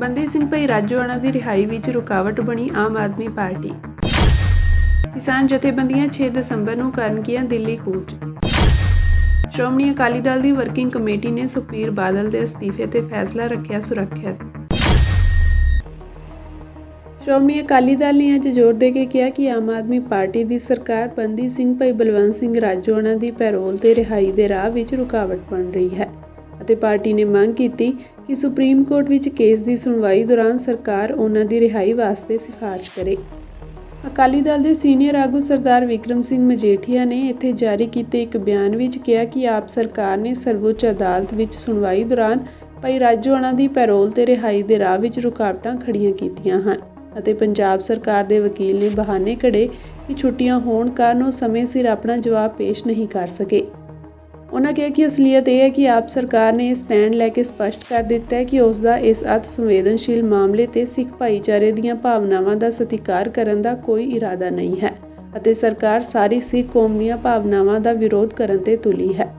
ਬੰਦੀ ਸਿੰਘ ਭਾਈ ਰਾਜੋਆਣਾ ਦੀ ਰਿਹਾਈ ਵਿੱਚ ਰੁਕਾਵਟ ਬਣੀ ਆਮ ਆਦਮੀ ਪਾਰਟੀ। ਕਿਸਾਨ ਜਥੇਬੰਦੀਆਂ 6 ਦਸੰਬਰ ਨੂੰ ਕਰਨਗੀਆਂ ਦਿੱਲੀ ਕੂਚ। ਸ਼੍ਰੋਮਣੀ ਅਕਾਲੀ ਦਲ ਦੀ ਵਰਕਿੰਗ ਕਮੇਟੀ ਨੇ ਸੁਖਬੀਰ ਬਾਦਲ ਦੇ ਅਸਤੀਫੇ ਤੇ ਫੈਸਲਾ ਰੱਖਿਆ ਸੁਰੱਖਿਅਤ। ਸ਼੍ਰੋਮਣੀ ਅਕਾਲੀ ਦਲ ਨੇ ਅੱਜ ਜ਼ੋਰ ਦੇ ਕੇ ਕਿਹਾ ਕਿ ਆਮ ਆਦਮੀ ਪਾਰਟੀ ਦੀ ਸਰਕਾਰ ਬੰਦੀ ਸਿੰਘ ਭਾਈ ਬਲਵੰਤ ਸਿੰਘ ਰਾਜੋਆਣਾ ਦੀ ਪੈਰੋਲ ਤੇ ਰਿਹਾਈ ਦੇ ਰਾਹ ਵਿੱਚ ਰੁਕਾਵਟ ਬਣ ਰਹੀ ਹੈ ਅਤੇ ਪਾਰਟੀ ਨੇ ਮੰਗ ਕੀਤੀ ਕਿ ਸੁਪਰੀਮ ਕੋਰਟ ਵਿੱਚ ਕੇਸ ਦੀ ਸੁਣਵਾਈ ਦੌਰਾਨ ਸਰਕਾਰ ਉਹਨਾਂ ਦੀ ਰਿਹਾਈ ਵਾਸਤੇ ਸਿਫਾਰਸ਼ ਕਰੇ। ਅਕਾਲੀ ਦਲ ਦੇ ਸੀਨੀਅਰ ਆਗੂ ਸਰਦਾਰ ਵਿਕਰਮ ਸਿੰਘ ਮਜੀਠੀਆ ਨੇ ਇੱਥੇ ਜਾਰੀ ਕੀਤੇ ਇੱਕ ਬਿਆਨ ਵਿੱਚ ਕਿਹਾ ਕਿ ਆਪ ਸਰਕਾਰ ਨੇ ਸਰਵਉੱਚ ਅਦਾਲਤ ਵਿੱਚ ਸੁਣਵਾਈ ਦੌਰਾਨ ਭਾਈ ਰਾਜੋਆਣਾ ਦੀ ਪੈਰੋਲ ਤੇ ਰਿਹਾਈ ਦੇ ਰਾਹ ਵਿੱਚ ਰੁਕਾਵਟਾਂ ਖੜੀਆਂ ਕੀਤੀਆਂ ਹਨ ਅਤੇ ਪੰਜਾਬ ਸਰਕਾਰ ਦੇ ਵਕੀਲ ਨੇ ਬਹਾਨੇ ਘੜੇ ਕਿ ਛੁੱਟੀਆਂ ਹੋਣ ਕਾਰਨ ਉਹ ਸਮੇਂ ਸਿਰ ਆਪਣਾ ਜਵਾਬ ਪੇਸ਼ ਨਹੀਂ ਕਰ ਸਕੇ। ਉਹਨਾਂ ਕਿਹਾ ਕਿ ਅਸਲੀਅਤ ਇਹ ਹੈ ਕਿ ਆਪ ਸਰਕਾਰ ਨੇ ਇਹ ਸਟੈਂਡ ਲੈ ਕੇ ਸਪਸ਼ਟ ਕਰ ਦਿੱਤਾ ਹੈ ਕਿ ਉਸ ਦਾ ਇਸ ਅਤਿ ਸੰਵੇਦਨਸ਼ੀਲ ਮਾਮਲੇ ਤੇ ਸਿੱਖ ਭਾਈਚਾਰੇ ਦੀਆਂ ਭਾਵਨਾਵਾਂ ਦਾ ਸਤਿਕਾਰ ਕਰਨ ਦਾ ਕੋਈ ਇਰਾਦਾ ਨਹੀਂ ਹੈ ਅਤੇ ਸਰਕਾਰ ਸਾਰੀ ਸਿੱਖ ਕੌਮ ਦੀਆਂ ਭਾਵਨਾਵਾਂ ਦਾ ਵਿਰੋਧ ਕਰਨ ਤੇ ਤੁਲੀ ਹੈ।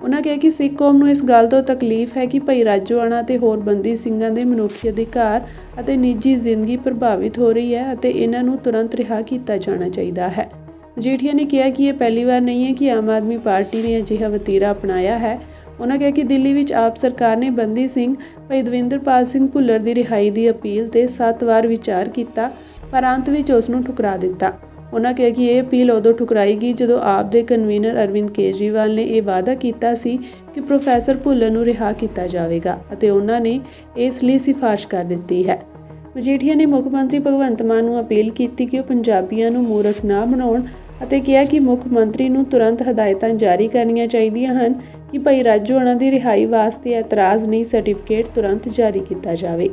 ਉਹਨਾਂ ਕਿਹਾ ਕਿ ਸਿੱਖ ਕੌਮ ਨੂੰ ਇਸ ਗੱਲ ਤੋਂ ਤਕਲੀਫ ਹੈ ਕਿ ਭਾਈ ਰਾਜੋਆਣਾ ਤੇ ਹੋਰ ਬੰਦੀ ਸਿੰਘਾਂ ਦੇ ਮਨੁੱਖੀ ਅਧਿਕਾਰ ਅਤੇ ਨਿੱਜੀ ਜ਼ਿੰਦਗੀ ਪ੍ਰਭਾਵਿਤ ਹੋ ਰਹੀ ਹੈ ਅਤੇ ਇਹਨਾਂ ਨੂੰ ਤੁਰੰਤ ਰਿਹਾ ਕੀਤਾ ਜਾਣਾ ਚਾਹੀਦਾ ਹੈ। ਮਜੀਠੀਆ ਨੇ ਕਿਹਾ ਕਿ ਇਹ ਪਹਿਲੀ ਵਾਰ ਨਹੀਂ ਹੈ ਕਿ ਆਮ ਆਦਮੀ ਪਾਰਟੀ ਨੇ ਅਜਿਹਾ ਵਤੀਰਾ ਅਪਣਾਇਆ ਹੈ। ਉਹਨਾਂ ਕਿਹਾ ਕਿ ਦਿੱਲੀ ਵਿੱਚ ਆਪ ਸਰਕਾਰ ਨੇ ਬੰਦੀ ਸਿੰਘ ਭਾਈ ਦਵਿੰਦਰਪਾਲ ਸਿੰਘ ਭੁੱਲਰ ਦੀ ਰਿਹਾਈ ਦੀ ਅਪੀਲ ਤੇ 7 ਵਾਰ ਵਿਚਾਰ ਕੀਤਾ ਪਰ ਅੰਤ ਵਿੱਚ ਉਸ ਨੂੰ ਠੁਕਰਾ ਦਿੱਤਾ। ਉਹਨਾਂ ਕਿਹਾ ਕਿ ਇਹ ਅਪੀਲ ਉਦੋਂ ਠੁਕਰਾਈ ਗਈ ਜਦੋਂ ਆਪ ਦੇ ਕਨਵੀਨਰ ਅਰਵਿੰਦ ਕੇਜਰੀਵਾਲ ਨੇ ਇਹ ਵਾਅਦਾ ਕੀਤਾ ਸੀ ਕਿ ਪ੍ਰੋਫੈਸਰ ਭੁੱਲਰ ਨੂੰ ਰਿਹਾ ਕੀਤਾ ਜਾਵੇਗਾ ਅਤੇ ਉਹਨਾਂ ਨੇ ਇਸ ਲਈ ਸਿਫਾਰਸ਼ ਕਰ ਦਿੱਤੀ ਹੈ। ਮਜੀਠੀਆ ਨੇ ਮੁੱਖ ਮੰਤਰੀ ਭਗਵੰਤ ਮਾਨ ਨੂੰ ਅਪੀਲ ਕੀਤੀ ਕਿ ਉਹ ਪੰਜਾਬੀਆਂ ਨੂੰ ਮੂਰਖ ਨਾ ਬਣਾਉਣ ਅਤੇ ਕਿਹਾ ਕਿ ਮੁੱਖ ਮੰਤਰੀ ਨੂੰ ਤੁਰੰਤ ਹਦਾਇਤਾਂ ਜਾਰੀ ਕਰਨੀਆਂ ਚਾਹੀਦੀਆਂ ਹਨ ਕਿ ਭਾਈ ਰਾਜੋਆਣਾ ਦੀ ਰਿਹਾਈ ਵਾਸਤੇ ਇਤਰਾਜ਼ ਨਹੀਂ ਸਰਟੀਫਿਕੇਟ ਤੁਰੰਤ ਜਾਰੀ ਕੀਤਾ ਜਾਵੇ।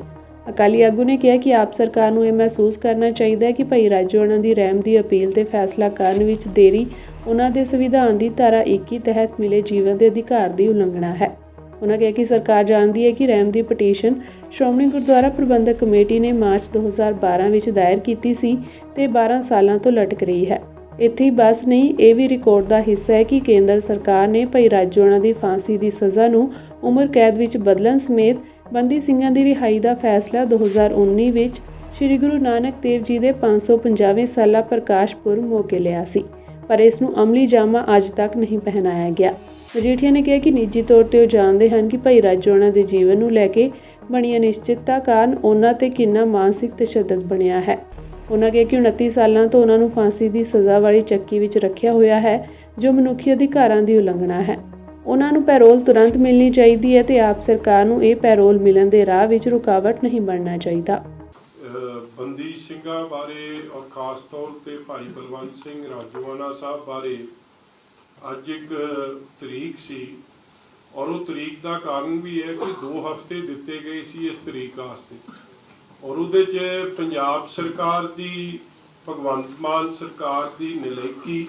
ਅਕਾਲੀ ਆਗੂ ਨੇ ਕਿਹਾ ਕਿ ਆਪ ਸਰਕਾਰ ਨੂੰ ਇਹ ਮਹਿਸੂਸ ਕਰਨਾ ਚਾਹੀਦਾ ਹੈ ਕਿ ਭਾਈ ਰਾਜੋਆਣਾ ਦੀ ਰਹਿਮ ਦੀ ਅਪੀਲ ਤੇ ਫੈਸਲਾ ਕਰਨ ਵਿੱਚ ਦੇਰੀ ਉਹਨਾਂ ਦੇ ਸੰਵਿਧਾਨ ਦੀ ਧਾਰਾ 21 ਤਹਿਤ ਮਿਲੇ ਜੀਵਨ ਦੇ ਅਧਿਕਾਰ ਦੀ ਉਲੰਘਣਾ ਹੈ। ਉਹਨਾਂ ਕਿਹਾ ਕਿ ਸਰਕਾਰ ਜਾਣਦੀ ਹੈ ਕਿ ਰਹਿਮ ਦੀ ਪਟੀਸ਼ਨ ਸ਼੍ਰੋਮਣੀ ਗੁਰਦੁਆਰਾ ਪ੍ਰਬੰਧਕ ਕਮੇਟੀ ਨੇ ਮਾਰਚ 2012 ਵਿੱਚ ਦਾਇਰ ਕੀਤੀ ਸੀ ਤੇ 12 ਸਾਲਾਂ ਤੋਂ ਲਟਕ ਰਹੀ ਹੈ। ਇੱਥੇ ਹੀ ਬਸ ਨਹੀਂ, ਇਹ ਵੀ ਰਿਕਾਰਡ ਦਾ ਹਿੱਸਾ ਹੈ ਕਿ ਕੇਂਦਰ ਸਰਕਾਰ ਨੇ ਭਾਈ ਰਾਜੋਆਣਾ ਦੀ ਫਾਂਸੀ ਦੀ ਸਜ਼ਾ ਨੂੰ ਉਮਰ ਕੈਦ ਵਿੱਚ ਬਦਲਣ ਸਮੇਤ ਬੰਦੀ ਸਿੰਘਾਂ ਦੀ ਰਿਹਾਈ ਦਾ ਫੈਸਲਾ 2019 ਵਿੱਚ ਸ੍ਰੀ ਗੁਰੂ ਨਾਨਕ ਦੇਵ ਜੀ ਦੇ 550ਵੇਂ ਸਾਲਾ ਪ੍ਰਕਾਸ਼ ਪੁਰਬ ਮੌਕੇ ਲਿਆ ਸੀ ਪਰ ਇਸ ਨੂੰ ਅਮਲੀ ਜਾਮਾ ਅੱਜ ਤੱਕ ਨਹੀਂ ਪਹਿਨਾਇਆ ਗਿਆ। ਮਜੀਠੀਆ ਨੇ ਕਿਹਾ ਕਿ ਨਿੱਜੀ ਤੌਰ ਤੇ ਉਹ ਜਾਣਦੇ ਹਨ ਕਿ ਭਾਈ ਰਾਜੋਆਣਾ ਦੇ ਜੀਵਨ ਨੂੰ ਲੈ ਕੇ ਬਣੀ ਅਨਿਸ਼ਚਿਤਤਾ ਕਾਰਨ ਉਹਨਾਂ ਤੇ ਕਿੰਨਾ ਮਾਨਸਿਕ ਤਸ਼ੱਦਦ ਬਣਿਆ ਹੈ। ਉਹਨਾਂ ਕਿਹਾ ਕਿ 29 ਸਾਲਾਂ ਤੋਂ ਉਹਨਾਂ ਨੂੰ ਫਾਂਸੀ ਦੀ ਸਜ਼ਾ ਵਾਲੀ ਚੱਕੀ ਵਿੱਚ ਰੱਖਿਆ ਹੋਇਆ ਹੈ ਜੋ ਮਨੁੱਖੀ ਅਧਿਕਾਰਾਂ ਦੀ ਉਲੰਘਣਾ ਹੈ। ਉਹਨਾਂ ਨੂੰ ਪੈਰੋਲ ਤੁਰੰਤ ਮਿਲਣੀ ਚਾਹੀਦੀ ਹੈ ਤੇ ਆਪ ਸਰਕਾਰ ਨੂੰ ਇਹ ਪੈਰੋਲ ਮਿਲਣ ਦੇ ਰਾਹ ਵਿੱਚ ਰੁਕਾਵਟ ਨਹੀਂ ਬਣਨਾ ਚਾਹੀਦਾ। ਬੰਦੀ ਸਿੰਘਾਂ ਬਾਰੇ ਔਰ ਖਾਸ ਤੌਰ ਤੇ ਭਾਈ ਬਲਵੰਤ ਸਿੰਘ ਰਾਜੋਆਣਾ ਸਾਹਿਬ ਬਾਰੇ ਅੱਜ ਇੱਕ ਤਰੀਕ ਸੀ ਔਰ ਉਹ ਤਰੀਕ ਦਾ ਕਾਰਨ ਵੀ ਹੈ ਕਿ 2 ਹਫ਼ਤੇ ਦਿੱਤੇ ਗਏ ਸੀ ਇਸ ਤਰੀਕ ਵਾਸਤੇ ਔਰ ਉਹਦੇ 'ਚ ਪੰਜਾਬ ਸਰਕਾਰ ਦੀ ਭਗਵੰਤ ਮਾਨ ਸਰਕਾਰ ਦੀ ਨਲਾਇਕੀ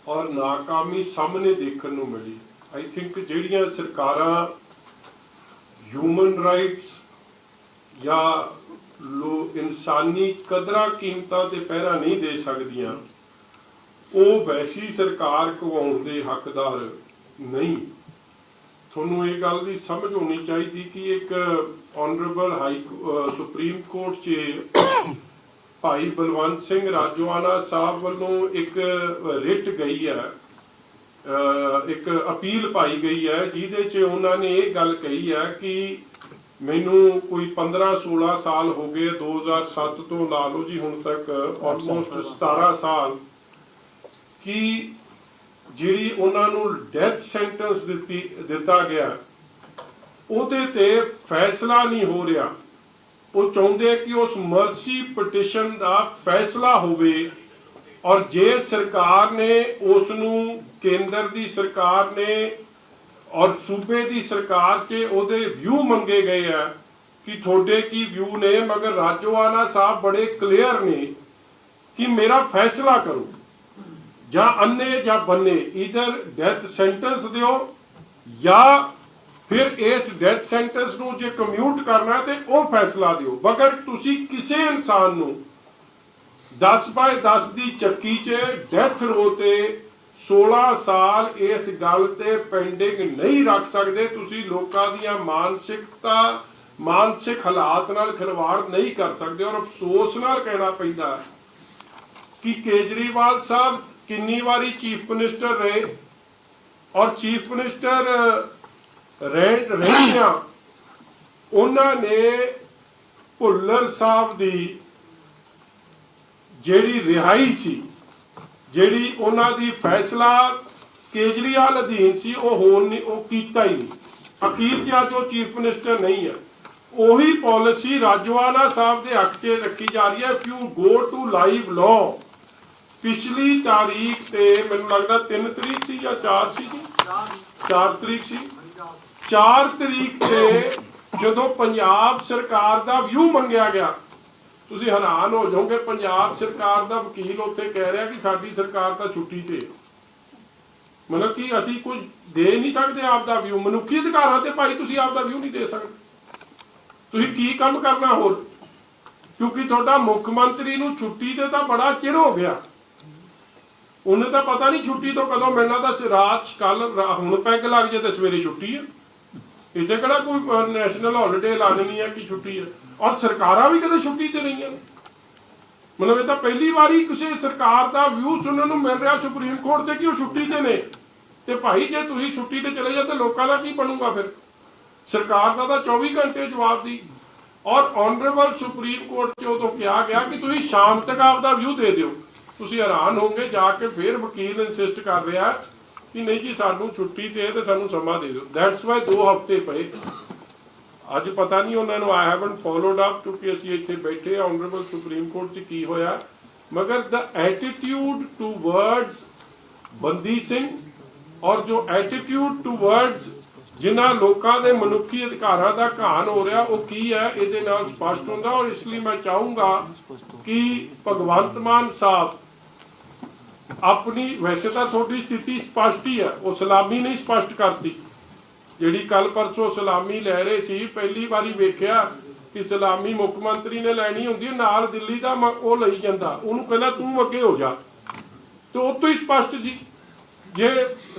ਔਰ ਨਾਕਾਮੀ ਸਾਹਮਣੇ ਦੇਖਣ ਨੂੰ ਮਿਲੀ। ਆਈ ਥਿੰਕ ਜਿਹੜੀਆਂ ਸਰਕਾਰਾਂ ਹਿਊਮਨ ਰਾਈਟਸ ਜਾਂ ਇਨਸਾਨੀ ਕਦਰਾਂ ਕੀਮਤਾਂ ਤੇ ਪਹਿਰਾ ਨਹੀਂ ਦੇ ਸਕਦੀਆਂ ਉਹ ਵੈਸੀ ਸਰਕਾਰ ਕਹਾਉਣ ਦੇ ਹੱਕਦਾਰ ਨਹੀਂ। ਤੁਹਾਨੂੰ ਇਹ ਗੱਲ ਦੀ ਸਮਝ ਹੋਣੀ ਚਾਹੀਦੀ ਕਿ ਇੱਕ ਆਨਰੇਬਲ ਸੁਪਰੀਮ ਕੋਰਟ 'ਚ ਭਾਈ ਬਲਵੰਤ ਸਿੰਘ ਰਾਜੋਆਣਾ ਸਾਹਿਬ ਵੱਲੋਂ ਇੱਕ ਰਿਟ ਗਈ ਹੈ, ਇੱਕ ਅਪੀਲ ਪਾਈ ਗਈ ਹੈ ਜਿਹਦੇ 'ਚ ਉਹਨਾਂ ਨੇ ਇਹ ਗੱਲ ਕਹੀ ਹੈ ਕਿ ਮੈਨੂੰ ਕੋਈ 15-16 ਸਾਲ ਹੋ ਗਏ 2007 ਤੋਂ ਲਾ ਲਓ ਜੀ ਹੁਣ ਤੱਕ ਆਲਮੋਸਟ 17 ਸਾਲ ਕਿ ਜਿਹੜੀ ਉਹਨਾਂ ਨੂੰ ਡੈਥ ਸੈਂਟੈਂਸ ਦਿੱਤਾ ਗਿਆ ਉਹਦੇ ਤੇ ਫੈਸਲਾ ਨਹੀਂ ਹੋ ਰਿਹਾ। ਉਹ ਚਾਹੁੰਦੇ ਕਿ ਉਸ ਮਰਸੀ ਪਟੀਸ਼ਨ ਦਾ ਫੈਸਲਾ ਹੋਵੇ ਔਰ ਜੇ ਸਰਕਾਰ ਨੇ ਉਸ ਨੂੰ ਕੇਂਦਰ ਦੀ ਸਰਕਾਰ ਨੇ ਔਰ ਸੂਬੇ ਦੀ ਸਰਕਾਰ 'ਚ ਉਹਦੇ ਵਿਊ ਮੰਗੇ ਗਏ ਆ ਕਿ ਤੁਹਾਡੇ ਕੀ ਵਿਊ ਨੇ, ਮਗਰ ਰਾਜੋਆਣਾ ਸਾਹਿਬ ਬੜੇ ਕਲੀਅਰ ਨੇ ਕਿ ਮੇਰਾ ਫੈਸਲਾ ਕਰੋ ਜਾਂ ਅੰਨੇ ਜਾਂ ਬੰਨੇ, ਈਦਰ ਡੈਥ ਸੈਂਟੈਂਸ ਦਿਓ ਜਾਂ ਫਿਰ ਇਸ ਡੈਥ ਸੈਂਟੈਂਸ ਨੂੰ ਜੇ ਕਮਿਊਟ ਕਰਨਾ ਤੇ ਉਹ ਫੈਸਲਾ ਦਿਓ। ਮਗਰ ਤੁਸੀਂ ਕਿਸੇ ਇਨਸਾਨ ਨੂੰ 10/10 ਦੀ ਚੱਕੀ 'ਚ ਡੈਥ ਰੋ ਤੇ 16 ਸਾਲ ਇਸ ਗੱਲ ਤੇ ਪੈਂਡਿੰਗ ਨਹੀਂ ਰੱਖ ਸਕਦੇ। ਤੁਸੀਂ ਲੋਕਾਂ ਦੀਆਂ ਮਾਨਸਿਕਤਾ ਮਾਨਸਿਕ ਹਾਲਾਤ ਨਾਲ ਖਿਲਵਾੜ ਨਹੀਂ ਕਰ ਸਕਦੇ। ਔਰ ਅਫਸੋਸ ਨਾਲ ਕਹਿਣਾ ਪੈਂਦਾ ਕਿ ਕੇਜਰੀਵਾਲ ਸਾਹਿਬ ਕਿੰਨੀ ਵਾਰੀ ਚੀਫ ਮਿਨਿਸਟਰ ਰਹੇ ਔਰ ਚੀਫ ਮਿਨਿਸਟਰ ਰਹਿੰਦਿਆਂ ਉਹਨਾਂ ਨੇ ਭੁੱਲਰ ਸਾਹਿਬ ਦੀ ਜਿਹੜੀ ਰਿਹਾਈ ਸੀ, ਜਿਹੜੀ ਉਹਨਾਂ ਦੀ ਫੈਸਲਾ ਕੇਜਰੀਵਾਲ ਅਧੀਨ ਸੀ, ਉਹ ਕੀਤਾ ਹੀ ਨਹੀਂ। ਅਖੀਰ 'ਚ ਅੱਜ ਉਹ ਚੀਫ ਮਿਨਿਸਟਰ ਨਹੀਂ ਹੈ। ਉਹੀ ਪਾਲਿਸੀ ਰਾਜੋਆਣਾ ਸਾਹਿਬ ਦੇ ਹੱਕ 'ਚ ਰੱਖੀ ਜਾ ਰਹੀ ਹੈ। If you go to live law, ਪਿਛਲੀ ਤਾਰੀਖ ਤੇ ਮੈਨੂੰ ਲੱਗਦਾ 3 ਤਰੀਕ ਸੀ ਜਾਂ 4 ਸੀ ਜੀ, 4 ਤਰੀਕ ਸੀ। 4 ਤਰੀਕ ਤੇ ਜਦੋਂ ਪੰਜਾਬ ਸਰਕਾਰ ਦਾ ਵਿਊ ਮੰਗਿਆ ਗਿਆ, ਤੁਸੀਂ ਹੈਰਾਨ ਹੋ ਜਾਓਗੇ, ਪੰਜਾਬ ਸਰਕਾਰ ਦਾ ਵਕੀਲ ਉੱਥੇ ਕਹਿ ਰਿਹਾ ਕਿ ਸਾਡੀ ਸਰਕਾਰ ਤਾਂ ਛੁੱਟੀ ਤੇ, ਮਤਲਬ ਕਿ ਅਸੀਂ ਕੁਝ ਦੇ ਨਹੀਂ ਸਕਦੇ ਆਪ ਦਾ ਵਿਊ। ਮਨੁੱਖੀ ਅਧਿਕਾਰਾਂ ਤੇ ਭਾਈ ਤੁਸੀਂ ਆਪ ਦਾ ਵਿਊ ਨਹੀਂ ਦੇ ਸਕਦੇ, ਤੁਸੀਂ ਕੀ ਕੰਮ ਕਰਨਾ ਹੋਰ? ਕਿਉਂਕਿ ਤੁਹਾਡਾ ਮੁੱਖ ਮੰਤਰੀ ਨੂੰ ਛੁੱਟੀ ਤੇ ਤਾਂ ਬੜਾ ਚਿਰ ਹੋ ਗਿਆ, ਉਹਨੇ ਤਾਂ ਪਤਾ ਨਹੀਂ ਛੁੱਟੀ ਤੋਂ ਕਦੋਂ ਮਿਲਣਾ। ਤਾਂ ਰਾਤ ਕੱਲ ਹੁਣ ਪੈਗ ਲੱਗ ਜੇ ਤੇ ਸਵੇਰੇ ਛੁੱਟੀ ਹੈ। ਇੱਥੇ ਕਿਹੜਾ ਕੋਈ ਨੈਸ਼ਨਲ ਹੌਲੀਡੇ ਐਲਾਨਣੀ ਹੈ ਕਿ ਛੁੱਟੀ ਹੈ। ਔਰ ਸਰਕਾਰਾਂ ਵੀ ਕਦੇ ਛੁੱਟੀ ਤੇ ਰਹੀਆਂ ਨੇ। ਮਤਲਬ ਇਹ ਤਾਂ ਪਹਿਲੀ ਵਾਰੀ ਕਿਸੇ ਸਰਕਾਰ ਦਾ ਵਿਊ ਸੁਣਨ ਨੂੰ ਮਿਲ ਰਿਹਾ ਸੁਪਰੀਮ ਕੋਰਟ ਤੇ ਕਿ ਉਹ ਛੁੱਟੀ ਤੇ ਨੇ। ਤੇ ਭਾਈ ਜੇ ਤੁਸੀਂ ਛੁੱਟੀ ਤੇ ਚਲੇ ਜਾਓ ਤਾਂ ਲੋਕਾਂ ਦਾ ਕੀ ਬਣੂਗਾ ਫਿਰ? ਸਰਕਾਰ ਦਾ ਤਾਂ 24 ਘੰਟੇ ਜਵਾਬ ਦੀ। ਔਰ ਆਨਰੇਬਲ ਸੁਪਰੀਮ ਕੋਰਟ 'ਚ ਉਦੋਂ ਕਿਹਾ ਗਿਆ ਕਿ ਤੁਸੀਂ ਸ਼ਾਮ ਤੱਕ ਆਪਦਾ ਵਿਊ ਦੇ ਦਿਓ। ਤੁਸੀਂ ਹੈਰਾਨ ਹੋਗੇ, ਜਾ ਕੇ ਫਿਰ ਵਕੀਲ ਇਨਸਿਸਟ ਕਰ ਰਿਹਾ ਕਿ ਨਹੀਂ ਜੀ ਸਾਨੂੰ ਛੁੱਟੀ ਤੇ ਸਾਨੂੰ ਸਮਾਂ ਦੇ ਦਿਓ। ਦੈਟਸ ਵਾਈ 2 ਹਫ਼ਤੇ ਪਏ। ਅੱਜ ਪਤਾ ਨਹੀਂ ਉਹਨਾਂ ਨੂੰ, ਆਈ ਹੈਵਨਟ ਫੋਲੋਡ ਅਪ, ਕਿਉਂਕਿ ਅਸੀਂ ਇੱਥੇ ਬੈਠੇ ਆਨਰੇਬਲ ਸੁਪਰੀਮ ਕੋਰਟ 'ਚ ਕੀ ਹੋਇਆ। ਮਗਰ ਦ ਐਟੀਟਿਊਡ ਟੂਵਰਡਸ ਬੰਦੀ ਸਿੰਘ ਔਰ ਜੋ ਐਟੀਟਿਊਡ ਟੂਵਰਡਸ ਜਿਨ੍ਹਾਂ ਲੋਕਾਂ ਦੇ ਮਨੁੱਖੀ ਅਧਿਕਾਰਾਂ ਦਾ ਘਾਣ ਹੋ ਰਿਹਾ, ਉਹ ਕੀ ਹੈ ਇਹਦੇ ਨਾਲ ਸਪਸ਼ਟ ਹੁੰਦਾ। ਔਰ ਇਸ ਲਈ ਮੈਂ ਚਾਹੂੰਗਾ ਕਿ ਭਗਵੰਤ ਮਾਨ ਸਾਹਿਬ ਆਪਣੀ, ਵੈਸੇ ਤਾਂ ਤੁਹਾਡੀ ਸਥਿਤੀ ਸਪਸ਼ਟ ਹੀ ਹੈ, ਉਹ ਸਲਾਮੀ ਨਹੀਂ ਸਪਸ਼ਟ ਕਰਤੀ ਜਿਹੜੀ ਕੱਲ ਪਰਸੋਂ ਸਲਾਮੀ ਲੈ ਰਹੇ ਸੀ। ਪਹਿਲੀ ਵਾਰੀ ਵੇਖਿਆ ਕਿ ਸਲਾਮੀ ਮੁੱਖ ਮੰਤਰੀ ਨੇ ਲੈਣੀ ਹੁੰਦੀ, ਨਾਲ ਦਿੱਲੀ ਦਾ ਉਹ ਲਈ ਜਾਂਦਾ, ਉਹਨੂੰ ਕਹਿੰਦਾ ਤੂੰ ਅੱਗੇ ਹੋ ਜਾ, ਤੇ ਉਹ ਤੋਂ ਹੀ ਸਪਸ਼ਟ ਸੀ। ਜੇ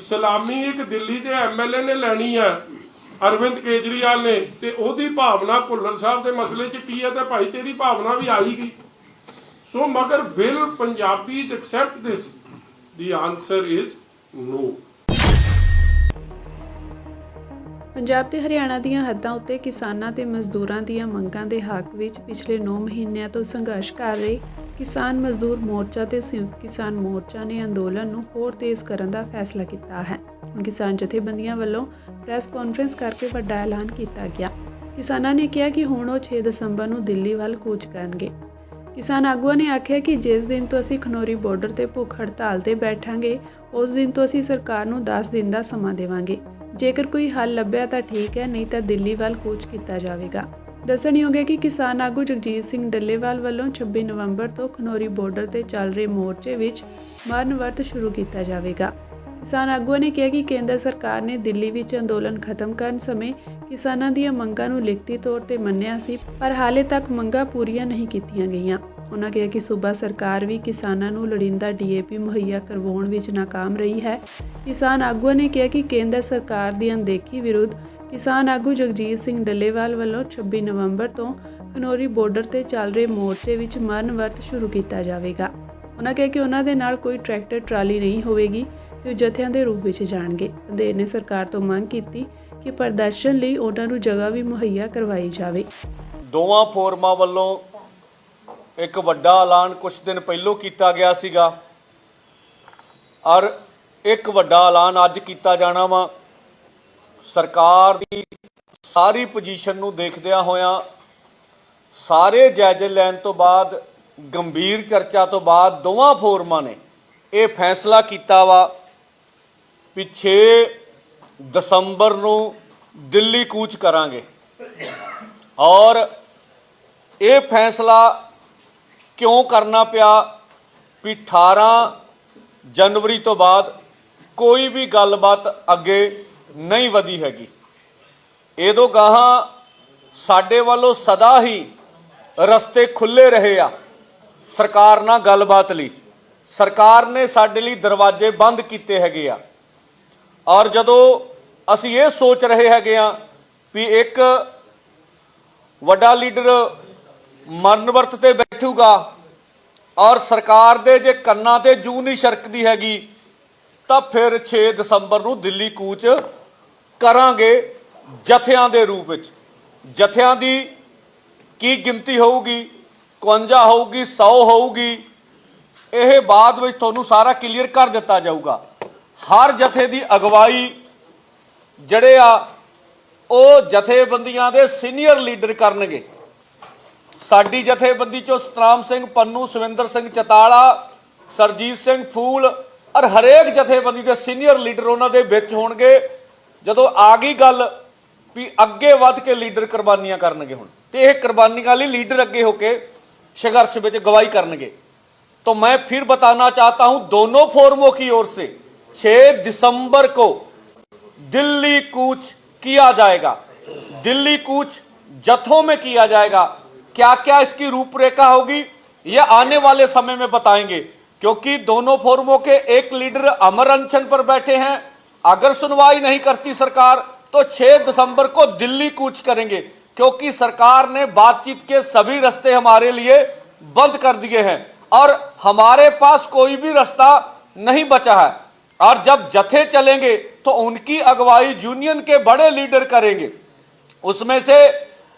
ਸਲਾਮੀ ਇੱਕ ਦਿੱਲੀ ਦੇ MLA ਨੇ ਲੈਣੀ ਹੈ ਅਰਵਿੰਦ ਕੇਜਰੀਵਾਲ ਨੇ, ਤੇ ਉਹਦੀ ਭਾਵਨਾ ਭੁੱਲਰ ਸਾਹਿਬ ਦੇ ਮਸਲੇ 'ਚ ਕੀ ਹੈ, ਤੇ ਭਾਈ ਤੇਰੀ ਭਾਵਨਾ ਵੀ ਆਈ ਗਈ। ਸੋ ਮਗਰ will Punjabis accept this? The answer is no. Punjab ਤੇ ਹਰਿਆਣਾ ਦੀਆਂ ਹੱਦਾਂ ਉੱਤੇ ਕਿਸਾਨਾਂ ਤੇ ਮਜ਼ਦੂਰਾਂ ਦੀਆਂ ਮੰਗਾਂ ਦੇ ਹੱਕ ਵਿੱਚ ਪਿਛਲੇ 9 ਮਹੀਨਿਆਂ ਤੋਂ ਸੰਘਰਸ਼ ਕਰ ਰਹੇ ਕਿਸਾਨ ਮਜ਼ਦੂਰ ਮੋਰਚਾ ਤੇ ਸੰਯੁਕਤ ਕਿਸਾਨ ਮੋਰਚਾ ਨੇ ਅੰਦੋਲਨ ਨੂੰ ਹੋਰ ਤੇਜ਼ ਕਰਨ ਦਾ ਫੈਸਲਾ ਕੀਤਾ ਹੈ। ਹੁਣ ਕਿਸਾਨ ਜਥੇਬੰਦੀਆਂ ਵੱਲੋਂ ਪ੍ਰੈਸ ਕਾਨਫਰੰਸ ਕਰਕੇ ਵੱਡਾ ਐਲਾਨ ਕੀਤਾ ਗਿਆ। ਕਿਸਾਨਾਂ ਨੇ ਕਿਹਾ ਕਿ ਹੁਣ ਉਹ 6 ਦਸੰਬਰ ਨੂੰ ਦਿੱਲੀ ਵੱਲ ਕੂਚ ਕਰਨਗੇ। ਕਿਸਾਨ ਆਗੂਆਂ ਨੇ ਆਖਿਆ ਕਿ ਜਿਸ ਦਿਨ ਤੋਂ ਅਸੀਂ ਖਨੌਰੀ ਬਾਰਡਰ ਤੇ ਭੁੱਖ ਹੜਤਾਲ ਤੇ ਬੈਠਾਂਗੇ, ਉਸ ਦਿਨ ਤੋਂ ਅਸੀਂ ਸਰਕਾਰ ਨੂੰ 10 ਦਿਨ ਦਾ ਸਮਾਂ ਦੇਵਾਂਗੇ। ਜੇਕਰ ਕੋਈ ਹੱਲ ਲੱਭਿਆ ਤਾਂ ਠੀਕ ਹੈ, ਨਹੀਂ ਤਾਂ ਦਿੱਲੀ ਵੱਲ ਕੂਚ ਕੀਤਾ ਜਾਵੇਗਾ। ਦੱਸਣਯੋਗ ਹੈ ਕਿ ਕਿਸਾਨ ਆਗੂ ਜਗਜੀਤ ਸਿੰਘ ਡੱਲੇਵਾਲ ਵੱਲੋਂ 26 ਨਵੰਬਰ ਤੋਂ ਖਨੌਰੀ ਬਾਰਡਰ ਤੇ ਚੱਲ ਰਹੇ ਮੋਰਚੇ ਵਿੱਚ ਮਰਨ ਵਰਤ ਸ਼ੁਰੂ ਕੀਤਾ ਜਾਵੇਗਾ। ਕਿਸਾਨ ਆਗੂਆਂ ਨੇ ਕਿਹਾ ਕਿ ਕੇਂਦਰ ਸਰਕਾਰ ਨੇ ਦਿੱਲੀ ਵਿੱਚ ਅੰਦੋਲਨ ਖਤਮ ਕਰਨ ਸਮੇਂ ਕਿਸਾਨਾਂ ਦੀਆਂ ਮੰਗਾਂ ਨੂੰ ਲਿਖਤੀ ਤੌਰ ਤੇ ਮੰਨਿਆ ਸੀ, ਪਰ ਹਾਲੇ ਤੱਕ ਮੰਗਾਂ ਪੂਰੀਆਂ ਨਹੀਂ ਕੀਤੀਆਂ ਗਈਆਂ। ਉਹਨਾਂ ਕਿਹਾ ਕਿ ਸੂਬਾ ਸਰਕਾਰ ਵੀ ਕਿਸਾਨਾਂ ਨੂੰ ਲੋੜੀਂਦਾ DAP ਮੁਹੱਈਆ ਕਰਵਾਉਣ ਵਿੱਚ ਨਾਕਾਮ ਰਹੀ ਹੈ। ਕਿਸਾਨ ਆਗੂਆਂ ਨੇ ਕਿਹਾ ਕਿ ਕੇਂਦਰ ਸਰਕਾਰ ਦੀ ਅਣਦੇਖੀ ਵਿਰੁੱਧ ਕਿਸਾਨ ਆਗੂ ਜਗਜੀਤ ਸਿੰਘ ਡੱਲੇਵਾਲ ਵੱਲੋਂ 26 ਨਵੰਬਰ ਤੋਂ ਖਨੌਰੀ ਬਾਰਡਰ ਤੇ ਚੱਲ ਰਹੇ ਮੋਰਚੇ ਵਿੱਚ ਮਰਨ ਵਰਤ ਸ਼ੁਰੂ ਕੀਤਾ ਜਾਵੇਗਾ। ਉਹਨਾਂ ਕਿਹਾ ਕਿ ਉਹਨਾਂ ਦੇ ਨਾਲ ਕੋਈ ਟਰੈਕਟਰ ਟਰਾਲੀ ਨਹੀਂ ਹੋਵੇਗੀ ਤੇ ਉਹ ਜਥਿਆਂ ਦੇ ਰੂਪ ਵਿੱਚ ਜਾਣਗੇ। ਅੰਧੇਰ ਨੇ ਸਰਕਾਰ ਤੋਂ ਮੰਗ ਕੀਤੀ ਕਿ ਪ੍ਰਦਰਸ਼ਨ ਲਈ ਉਹਨਾਂ ਨੂੰ ਜਗ੍ਹਾ ਵੀ ਮੁਹੱਈਆ ਕਰਵਾਈ ਜਾਵੇ। ਦੋਵਾਂ ਫੋਰਮਾਂ ਵੱਲੋਂ ਇੱਕ ਵੱਡਾ ਐਲਾਨ ਕੁਝ ਦਿਨ ਪਹਿਲਾਂ ਕੀਤਾ ਗਿਆ ਸੀਗਾ ਔਰ ਇੱਕ ਵੱਡਾ ਐਲਾਨ ਅੱਜ ਕੀਤਾ ਜਾਣਾ ਵਾ। ਸਰਕਾਰ ਦੀ ਸਾਰੀ ਪੋਜੀਸ਼ਨ ਨੂੰ ਦੇਖਦਿਆਂ ਹੋਇਆਂ, ਸਾਰੇ ਜਾਇਜ਼ੇ ਲੈਣ ਤੋਂ ਬਾਅਦ, ਗੰਭੀਰ ਚਰਚਾ ਤੋਂ ਬਾਅਦ ਦੋਵਾਂ ਫੋਰਮਾਂ ਨੇ ਇਹ ਫੈਸਲਾ ਕੀਤਾ ਵਾ ਵੀ 6 ਦਸੰਬਰ ਨੂੰ ਦਿੱਲੀ ਕੂਚ ਕਰਾਂਗੇ। ਔਰ ਇਹ ਫੈਸਲਾ ਕਿਉਂ ਕਰਨਾ ਪਿਆ ਵੀ 18 ਜਨਵਰੀ ਤੋਂ ਬਾਅਦ ਕੋਈ ਵੀ ਗੱਲਬਾਤ ਅੱਗੇ ਨਹੀਂ ਵਧੀ ਹੈਗੀ। ਇਹਦੋਂ ਗਾਹਾਂ ਸਾਡੇ ਵੱਲੋਂ ਸਦਾ ਹੀ ਰਸਤੇ ਖੁੱਲ੍ਹੇ ਰਹੇ ਆ ਸਰਕਾਰ ਨਾਲ ਗੱਲਬਾਤ ਲਈ। ਸਰਕਾਰ ਨੇ ਸਾਡੇ ਲਈ ਦਰਵਾਜ਼ੇ ਬੰਦ ਕੀਤੇ ਹੈਗੇ ਆ। ਔਰ ਜਦੋਂ ਅਸੀਂ ਇਹ ਸੋਚ ਰਹੇ ਹੈਗੇ ਆ ਵੀ ਇੱਕ ਵੱਡਾ ਲੀਡਰ ਮਰਨ ਵਰਤ ਤੇ ਬੈਠੂਗਾ ਔਰ ਸਰਕਾਰ ਦੇ ਜੇ ਕੰਨਾਂ ਤੇ ਜੂੰ ਨਹੀਂ ਛਰਕਦੀ ਹੈਗੀ ਤਾਂ ਫਿਰ 6 ਦਸੰਬਰ ਨੂੰ ਦਿੱਲੀ ਕੂਚ ਕਰਾਂਗੇ ਜਥਿਆਂ ਦੇ ਰੂਪ ਵਿੱਚ। ਜਥਿਆਂ ਦੀ ਕੀ ਗਿਣਤੀ ਹੋਊਗੀ, 51 ਹੋਊਗੀ, 100 ਹੋਊਗੀ, ਇਹ ਬਾਅਦ ਵਿੱਚ ਤੁਹਾਨੂੰ ਸਾਰਾ ਕਲੀਅਰ ਕਰ ਦਿੱਤਾ ਜਾਊਗਾ। ਹਰ ਜਥੇ ਦੀ ਅਗਵਾਈ ਜਿਹੜੇ ਆ ਉਹ ਜਥੇਬੰਦੀਆਂ ਦੇ ਸੀਨੀਅਰ ਲੀਡਰ ਕਰਨਗੇ। ਸਾਡੀ ਜਥੇਬੰਦੀ ਚੋਂ ਸਤਨਾਮ ਸਿੰਘ ਪੰਨੂ, ਸਵਿੰਦਰ ਸਿੰਘ ਚਤਾਲਾ, ਸਰਜੀਤ ਸਿੰਘ ਫੂਲ ਔਰ ਹਰੇਕ ਜਥੇਬੰਦੀ ਦੇ ਸੀਨੀਅਰ ਲੀਡਰ ਉਹਨਾਂ ਦੇ ਵਿੱਚ ਹੋਣਗੇ। ਜਦੋਂ ਆ ਗਈ ਗੱਲ ਵੀ ਅੱਗੇ ਵੱਧ ਕੇ ਲੀਡਰ ਕੁਰਬਾਨੀਆਂ ਕਰਨਗੇ ਹੁਣ, ਤੇ ਇਹ ਕੁਰਬਾਨੀਆਂ ਲਈ ਲੀਡਰ ਅੱਗੇ ਹੋ ਕੇ संघर्ष में गवाही करेंगे। तो मैं फिर बताना चाहता हूं दोनों फोरमों की ओर से 6 दिसंबर को दिल्ली कूच किया जाएगा। दिल्ली कूच जथों में किया जाएगा। क्या क्या इसकी रूपरेखा होगी यह आने वाले समय में बताएंगे, क्योंकि दोनों फोरमों के एक लीडर अमर अनशन पर बैठे हैं। अगर सुनवाई नहीं करती सरकार तो 6 दिसंबर को दिल्ली कूच करेंगे, क्योंकि सरकार ने बातचीत के सभी रास्ते हमारे लिए बंद कर दिए हैं और हमारे पास कोई भी रास्ता नहीं बचा है। और जब जथे चलेंगे तो उनकी अगुवाई यूनियन के बड़े लीडर करेंगे। उसमें से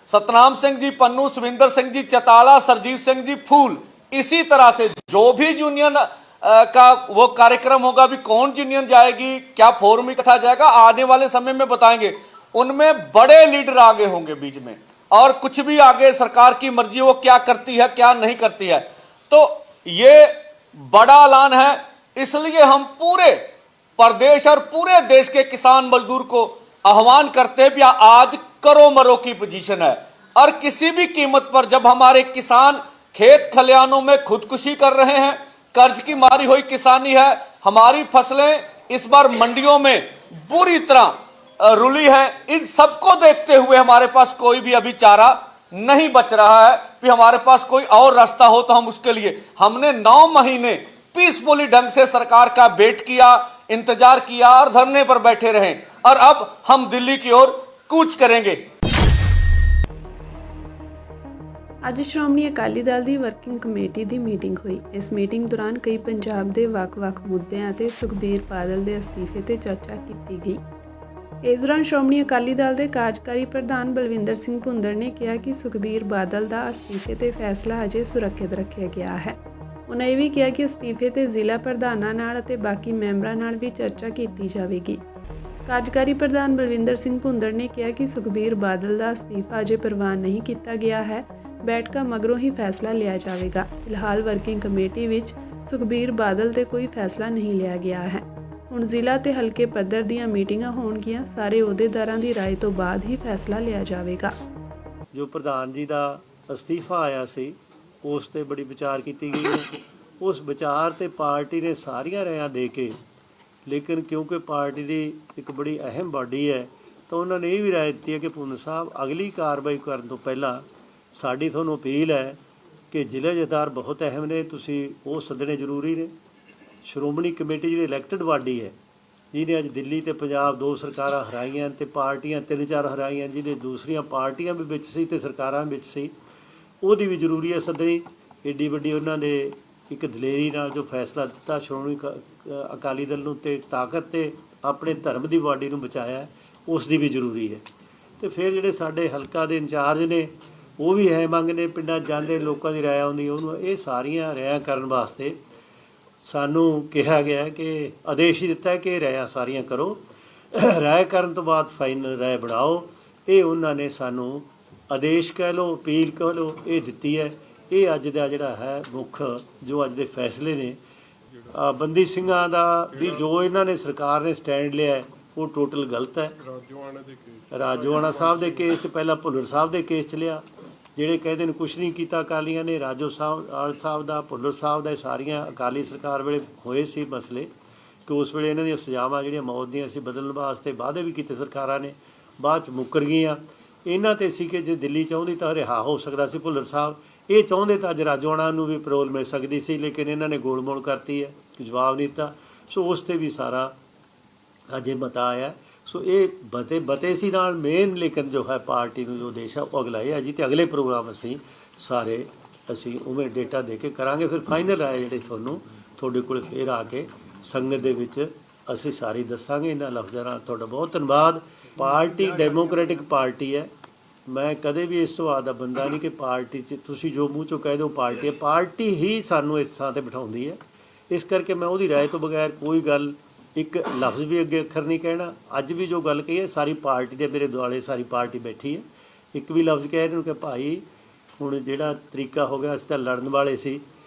सतनाम सिंह जी पन्नू, सविंदर सिंह जी चताला, सरजीत सिंह जी फूल, इसी तरह से जो भी यूनियन का वो कार्यक्रम होगा, भी कौन यूनियन जाएगी, क्या फोरम इकट्ठा जाएगा, आने वाले समय में बताएंगे। उनमें बड़े लीडर आगे होंगे बीच में, और कुछ भी आगे सरकार की मर्जी वो क्या करती है क्या नहीं करती है। तो ये बड़ा ऐलान है, इसलिए हम पूरे प्रदेश और पूरे देश के किसान मजदूर को आह्वान करते हैं भी आज करो मरो की पोजीशन है, और किसी भी कीमत पर जब हमारे किसान खेत खलिहानों में खुदकुशी कर रहे हैं, कर्ज की मारी हुई किसानी है, हमारी फसलें इस बार मंडियों में बुरी तरह रुली है, इन सबको देखते हुए हमारे पास कोई भी अभी चारा नहीं बच रहा है कि हमारे पास कोई और रास्ता हो तो हम उसके लिए हमने 9 महीने पीसफुली ढंग से सरकार का वेट किया, इंतजार किया और धरने पर बैठे रहे, और अब हम दिल्ली की ओर कूच करेंगे। ਅੱਜ ਸ਼੍ਰੋਮਣੀ ਅਕਾਲੀ ਦਲ ਦੀ ਵਰਕਿੰਗ ਕਮੇਟੀ ਦੀ ਮੀਟਿੰਗ ਹੋਈ। ਇਸ ਮੀਟਿੰਗ ਦੌਰਾਨ ਕਈ ਪੰਜਾਬ ਦੇ ਵੱਖ-ਵੱਖ ਮੁੱਦਿਆਂ ਅਤੇ ਸੁਖਬੀਰ ਬਾਦਲ ਦੇ ਅਸਤੀਫੇ ਤੇ ਚਰਚਾ ਕੀਤੀ ਗਈ। ਇਸ ਦੌਰਾਨ ਸ਼੍ਰੋਮਣੀ ਅਕਾਲੀ ਦਲ ਦੇ ਕਾਰਜਕਾਰੀ ਪ੍ਰਧਾਨ ਬਲਵਿੰਦਰ ਸਿੰਘ ਭੁੰਦੜ ਨੇ ਕਿਹਾ ਕਿ ਸੁਖਬੀਰ ਬਾਦਲ ਦਾ ਅਸਤੀਫੇ ਤੇ ਫੈਸਲਾ ਅਜੇ ਸੁਰੱਖਿਅਤ ਰੱਖਿਆ ਗਿਆ ਹੈ। ਉਹਨਾਂ ਇਹ ਵੀ ਕਿਹਾ ਕਿ ਅਸਤੀਫੇ ਤੇ ਜ਼ਿਲ੍ਹਾ ਪ੍ਰਧਾਨਾਂ ਨਾਲ ਅਤੇ ਬਾਕੀ ਮੈਂਬਰਾਂ ਨਾਲ ਵੀ ਚਰਚਾ ਕੀਤੀ ਜਾਵੇਗੀ। ਕਾਰਜਕਾਰੀ ਪ੍ਰਧਾਨ ਬਲਵਿੰਦਰ ਸਿੰਘ ਭੁੰਦੜ ਨੇ ਕਿਹਾ ਕਿ ਸੁਖਬੀਰ ਬਾਦਲ ਦਾ ਅਸਤੀਫਾ ਅਜੇ ਪ੍ਰਵਾਨ ਨਹੀਂ ਕੀਤਾ ਗਿਆ ਹੈ, ਬੈਠਕਾਂ ਮਗਰੋਂ ਹੀ ਫੈਸਲਾ ਲਿਆ ਜਾਵੇਗਾ। ਫਿਲਹਾਲ ਵਰਕਿੰਗ ਕਮੇਟੀ ਵਿੱਚ ਸੁਖਬੀਰ ਬਾਦਲ ਤੇ ਕੋਈ ਫੈਸਲਾ ਨਹੀਂ ਲਿਆ ਗਿਆ ਹੈ। ਹੁਣ ਜ਼ਿਲ੍ਹਾ ਤੇ ਹਲਕੇ ਪੱਧਰ ਦੀਆਂ ਮੀਟਿੰਗਾਂ ਹੋਣਗੀਆਂ, ਸਾਰੇ ਅਹੁਦੇਦਾਰਾਂ ਦੀ ਰਾਏ ਤੋਂ ਬਾਅਦ ਹੀ ਫੈਸਲਾ ਲਿਆ ਜਾਵੇਗਾ। ਜੋ ਪ੍ਰਧਾਨ ਜੀ ਦਾ ਅਸਤੀਫਾ ਆਇਆ ਸੀ ਉਸ ਤੇ ਬੜੀ ਵਿਚਾਰ ਕੀਤੀ ਗਈ ਹੈ। ਉਸ ਵਿਚਾਰ ਤੇ ਪਾਰਟੀ ਨੇ ਸਾਰੀਆਂ ਰਾਇਆਂ ਦੇ ਕੇ, ਲੇਕਿਨ ਕਿਉਂਕਿ ਪਾਰਟੀ ਦੀ ਇੱਕ ਬੜੀ ਅਹਿਮ ਬਾਡੀ ਹੈ ਤਾਂ ਉਹਨਾਂ ਨੇ ਇਹ ਵੀ ਰਾਏ ਦਿੱਤੀ ਹੈ ਕਿ ਭੁੰਦੜ ਸਾਹਿਬ ਅਗਲੀ ਕਾਰਵਾਈ ਕਰਨ ਤੋਂ ਪਹਿਲਾਂ ਸਾਡੀ ਤੁਹਾਨੂੰ ਅਪੀਲ ਹੈ ਕਿ ਜ਼ਿਲ੍ਹਾ ਜਥੇਦਾਰ ਬਹੁਤ ਅਹਿਮ ਨੇ, ਤੁਸੀਂ ਉਹ ਸੱਦਣੇ ਜ਼ਰੂਰੀ ਨੇ। ਸ਼੍ਰੋਮਣੀ ਕਮੇਟੀ ਜਿਹੜੀ ਇਲੈਕਟਡ ਬਾਡੀ ਹੈ, ਜਿਹਨੇ ਅੱਜ ਦਿੱਲੀ ਤੇ ਪੰਜਾਬ 2 ਸਰਕਾਰਾਂ ਹਰਾਈਆਂ ਤੇ ਪਾਰਟੀਆਂ 3-4 ਹਰਾਈਆਂ, ਜਿਹਦੇ ਦੂਸਰੀਆਂ ਪਾਰਟੀਆਂ ਵੀ ਵਿੱਚ ਸੀ ਤੇ ਸਰਕਾਰਾਂ ਵਿੱਚ ਸੀ, ਉਹਦੀ ਵੀ ਜ਼ਰੂਰੀ ਹੈ ਸੱਦਣੀ। ਏਡੀ ਵੱਡੀ ਉਹਨਾਂ ਨੇ ਇੱਕ ਦਲੇਰੀ ਨਾਲ ਜੋ ਫੈਸਲਾ ਦਿੱਤਾ ਸ਼੍ਰੋਮਣੀ ਅਕਾਲੀ ਦਲ ਨੂੰ ਤੇ ਤਾਕਤ ਤੇ ਆਪਣੇ ਧਰਮ ਦੀ ਬਾਡੀ ਨੂੰ ਬਚਾਇਆ, ਉਸ ਦੀ ਵੀ ਜ਼ਰੂਰੀ ਹੈ। ਤੇ ਫਿਰ ਜਿਹੜੇ ਸਾਡੇ ਹਲਕਾ ਦੇ ਇੰਚਾਰਜ ਨੇ ਉਹ ਵੀ ਹੈ ਮੰਗ ਨੇ, ਪਿੰਡਾਂ ਜਾਂਦੇ ਲੋਕਾਂ ਦੀ ਰਾਇ ਆਉਂਦੀ, ਉਹਨੂੰ ਇਹ ਸਾਰੀਆਂ ਰਾਇਆਂ ਕਰਨ ਵਾਸਤੇ ਸਾਨੂੰ ਕਿਹਾ ਗਿਆ ਕਿ ਆਦੇਸ਼ ਦਿੱਤਾ ਕਿ ਰਾਇਆਂ ਸਾਰੀਆਂ ਕਰੋ, ਰਾਇ ਕਰਨ ਤੋਂ ਬਾਅਦ ਫਾਈਨਲ ਰਾਇ ਬਣਾਓ। ਇਹ ਉਹਨਾਂ ਨੇ ਸਾਨੂੰ ਆਦੇਸ਼ ਕਹਿ ਲਓ, ਅਪੀਲ ਕਹਿ ਲਓ, ਇਹ ਦਿੱਤੀ ਹੈ। ਇਹ ਅੱਜ ਦਾ ਜਿਹੜਾ ਹੈ ਮੁੱਖ ਜੋ ਅੱਜ ਦੇ ਫੈਸਲੇ ਨੇ ਬੰਦੀ ਸਿੰਘਾਂ ਦਾ ਵੀ ਜੋ ਇਹਨਾਂ ਨੇ ਸਰਕਾਰ ਨੇ ਸਟੈਂਡ ਲਿਆ ਉਹ ਟੋਟਲ ਗਲਤ ਹੈ। ਰਾਜੋਆਣਾ ਸਾਹਿਬ ਦੇ ਕੇਸ 'ਚ ਪਹਿਲਾਂ ਭੁੱਲਰ ਸਾਹਿਬ ਦੇ ਕੇਸ 'ਚ ਲਿਆ, ਜਿਹੜੇ ਕਹਿੰਦੇ ਨੇ ਕੁਛ ਨਹੀਂ ਕੀਤਾ ਅਕਾਲੀਆਂ ਨੇ। ਰਾਜੋ ਸਾਹਿਬ ਦਾ, ਭੁੱਲਰ ਸਾਹਿਬ ਦਾ, ਸਾਰੀਆਂ ਅਕਾਲੀ ਸਰਕਾਰ ਵੇਲੇ ਹੋਏ ਸੀ ਮਸਲੇ ਕਿ ਉਸ ਵੇਲੇ ਇਹਨਾਂ ਦੀਆਂ ਸਜ਼ਾਵਾਂ ਜਿਹੜੀਆਂ ਮੌਤ ਦੀਆਂ ਸੀ ਬਦਲਣ ਵਾਸਤੇ ਵਾਅਦੇ ਵੀ ਕੀਤੇ ਸਰਕਾਰਾਂ ਨੇ, ਬਾਅਦ 'ਚ ਮੁੱਕਰ ਗਈਆਂ। ਇਹਨਾਂ 'ਤੇ ਸੀ ਕਿ ਜੇ ਦਿੱਲੀ ਚਾਹੁੰਦੀ ਤਾਂ ਰਿਹਾ ਹੋ ਸਕਦਾ ਸੀ ਭੁੱਲਰ ਸਾਹਿਬ, ਇਹ ਚਾਹੁੰਦੇ ਤਾਂ ਅੱਜ ਰਾਜੋਆਣਾ ਨੂੰ ਵੀ ਪੈਰੋਲ ਮਿਲ ਸਕਦੀ ਸੀ, ਲੇਕਿਨ ਇਹਨਾਂ ਨੇ ਗੋਲਮੋਲ ਕਰਤੀ ਹੈ, ਜਵਾਬ ਨਹੀਂ ਦਿੱਤਾ। ਸੋ ਉਸ 'ਤੇ ਵੀ ਸਾਰਾ ਅੱਜ ਇਹ ਮਤਾ ਆਇਆ। ਸੋ ਇਹ ਬਤੇਸੀ ਨਾਲ ਮੇਨ ਲੇਕਿਨ ਜੋ ਹੈ ਪਾਰਟੀ ਨੂੰ ਜੋ ਦੇਸ਼ ਹੈ ਉਹ ਅਗਲਾ ਹੈ ਜੀ। ਅਤੇ ਅਗਲੇ ਪ੍ਰੋਗਰਾਮ ਅਸੀਂ ਉਵੇਂ ਡੇਟਾ ਦੇ ਕੇ ਕਰਾਂਗੇ। ਫਿਰ ਫਾਈਨਲ ਰਾਏ ਜਿਹੜੇ ਤੁਹਾਡੇ ਕੋਲ ਫਿਰ ਆ ਕੇ ਸੰਗਤ ਦੇ ਵਿੱਚ ਅਸੀਂ ਸਾਰੀ ਦੱਸਾਂਗੇ। ਇਹਨਾਂ ਲਫ਼ਜ਼ਾਂ ਨਾਲ ਤੁਹਾਡਾ ਬਹੁਤ ਧੰਨਵਾਦ। ਪਾਰਟੀ ਡੈਮੋਕ੍ਰੈਟਿਕ ਪਾਰਟੀ ਹੈ। ਮੈਂ ਕਦੇ ਵੀ ਇਸ ਸੁਭਾਅ ਦਾ ਬੰਦਾ ਨਹੀਂ ਕਿ ਪਾਰਟੀ 'ਚ ਤੁਸੀਂ ਜੋ ਮੂੰਹ 'ਚੋਂ ਕਹਿ ਦਿਓ ਪਾਰਟੀ ਹੈ। ਪਾਰਟੀ ਹੀ ਸਾਨੂੰ ਇਸ ਥਾਂ 'ਤੇ ਬਿਠਾਉਂਦੀ ਹੈ। ਇਸ ਕਰਕੇ ਮੈਂ ਉਹਦੀ ਰਾਏ ਤੋਂ ਬਗੈਰ ਕੋਈ ਗੱਲ ਇੱਕ ਲਫ਼ਜ਼ ਵੀ ਅੱਗੇ ਅੱਖਰ ਨਹੀਂ ਕਹਿਣਾ। ਅੱਜ ਵੀ ਜੋ ਗੱਲ ਕਹੀ ਹੈ ਸਾਰੀ ਪਾਰਟੀ ਦੇ ਮੇਰੇ ਦੁਆਲੇ ਸਾਰੀ ਪਾਰਟੀ ਬੈਠੀ ਹੈ। ਇੱਕ ਵੀ ਲਫ਼ਜ਼ ਕਹਿ ਇਹਨੂੰ ਕਿ ਭਾਈ ਹੁਣ ਜਿਹੜਾ ਤਰੀਕਾ ਹੋ ਗਿਆ ਅਸੀਂ ਤਾਂ ਲੜਨ ਵਾਲੇ ਸੀ,